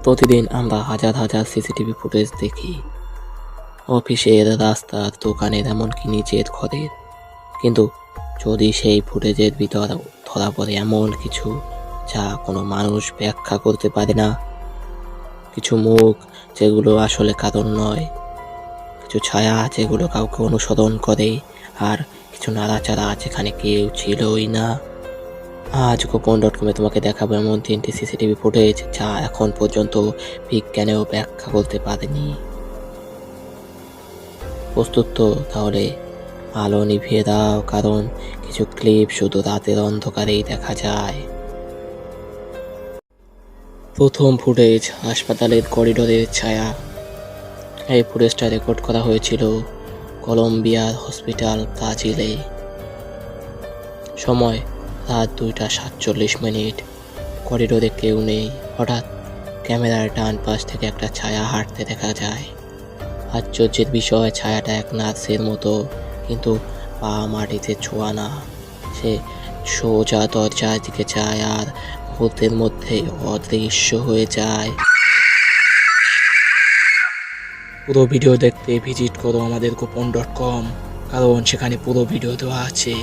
প্রতিদিন আমরা হাজার হাজার সিসিটিভি ফুটেজ দেখি, অফিসের, রাস্তার, দোকানের, এমনকি নিজের ঘরের। কিন্তু যদি সেই ফুটেজের ভিতর ধরা পড়ে এমন কিছু যা কোনো মানুষ ব্যাখ্যা করতে পারে না, কিছু মুখ যেগুলো আসলে কারণ নয়, কিছু ছায়া যেগুলো কাউকে অনুসরণ করে, আর কিছু নাড়াচাড়া যেখানে কেউ ছিলই না, আজ গোপন.com-এ তোমাকে দেখাবো এমন 3টি সিসিটিভি ফুটেজ যা এখন পর্যন্ত বিজ্ঞানেও ব্যাখ্যা করতে পারেনি। প্রস্তুত তো? তাহলে আলো নিভিয়ে দাও, কারণ কিছু ক্লিপ শুধু রাতের অন্ধকারেই দেখা যায়। প্রথম ফুটেজ, হাসপাতালের করিডোরের ছায়া। এই ফুটেজটা রেকর্ড করা হয়েছিল কলম্বিয়ার হসপিটাল ব্রাজিলে। সময় রাত 2:47। করিডোরে কেউ নেই। হঠাৎ ক্যামেরার ডান পাশ থেকে একটা ছায়া হাঁটতে দেখা যায়। আশ্চর্যের বিষয়, ছায়াটা এক নার্সের মতো, কিন্তু পা মাটিতে ছোঁয়া না। সে সোজা দরজার দিকে যায় আর মুহূর্তের মধ্যে অদৃশ্য হয়ে যায়। পুরো ভিডিও দেখতে ভিজিট করো আমাদের গোপন.com, কারণ সেখানে পুরো ভিডিও দেওয়া আছে।